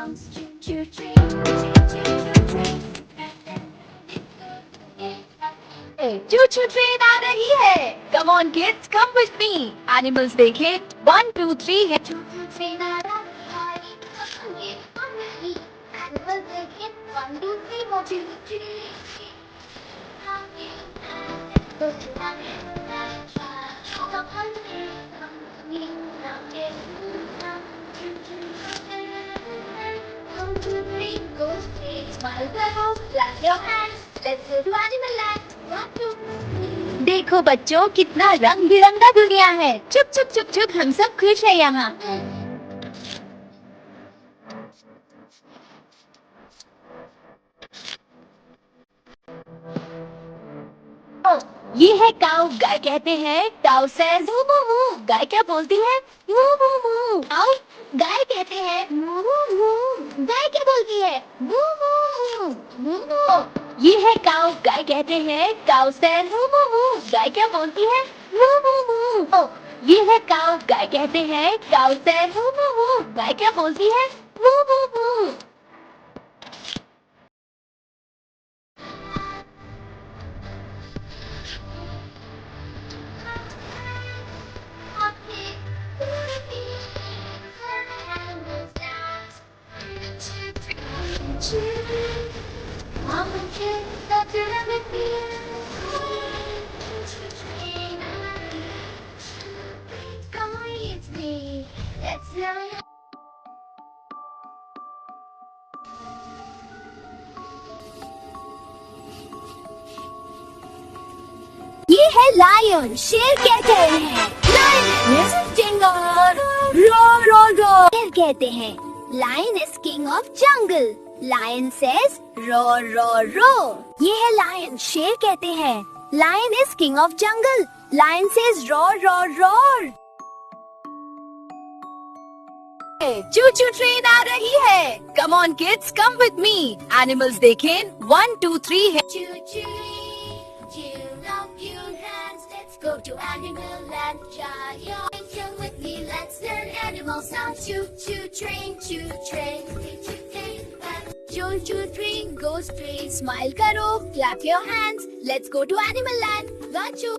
चू choo train आ रही है. Come on kids, come with me. Animals देखें. 1 2 3 है. चू चू ट्रेन आ रही है. Come with me. Animals देखें. 1 2 3 हो. चू चू Smile करो, clap your hands. Let's go to Animal Land. 1 2 देखो बच्चों कितना रंग बिरंगा दुनिया है. चुप चुप चुप चुप हम सब खुश है यहाँ. ये है काऊ. गाय कहते हैं काऊ says मू मू मू. गाय क्या बोलती है? मू मू मू. काऊ गाय कहते हैं मू मू मू. गाय क्या बोलती है? मू मू मू मू. ये है काऊ. गाय कहते हैं काऊ says मू मू मू. गाय क्या बोलती है? मू मू मू. ये है काऊ. गाय कहते हैं काऊ says मू मू मू. गाय क्या बोलती है? मू मू मू. ये है लायन. शेर कहते हैं शेर कहते हैं lion is king of jungle. Lion says roar roar roar. ये है लायन. शेर कहते हैं lion is king of jungle. Lion says roar roar roar. Choo choo train आ रही है. Come on kids, come with me. Animals देखें. 1 2 3 है. चू चू go to Animal Land. Come with me, let's learn animal sounds. Choo choo train, choo train, choo train. Choo choo train, go straight. Smile karo, clap your hands. Let's go to Animal Land. Gachoo.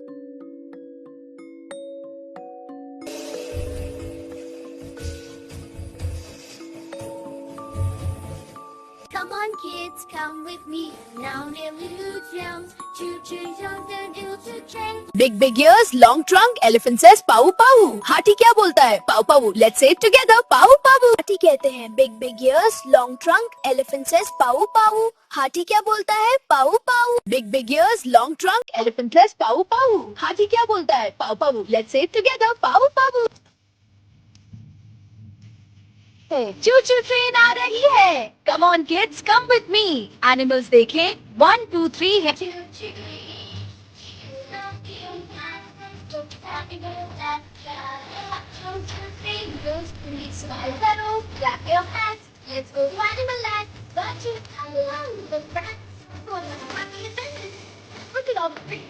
Come on kids, come with me. Now nearly huge rounds. Choo choo jump the hill to train. Big ears, long trunk. Elephant says पाऊ पाऊ. हाथी क्या बोलता है? पाऊ पाऊ. Let's say it together. पाऊ पाऊ. हाथी कहते हैं big ears, long trunk. Elephant says पाऊ पाऊ. हाथी क्या बोलता है? पाऊ पाऊ. Big ears, long trunk. Elephant says पाऊ पाऊ. हाथी क्या बोलता है? पाऊ पाऊ. Let's say it together. पाऊ पाऊ. चू चू ट्रेन आ रही है. Come on kids, come with me. Animals देखें. 1 2 3 है. Smile karo, clap your hands. Let's go to Animal Land. Got you along the back. Look at all the big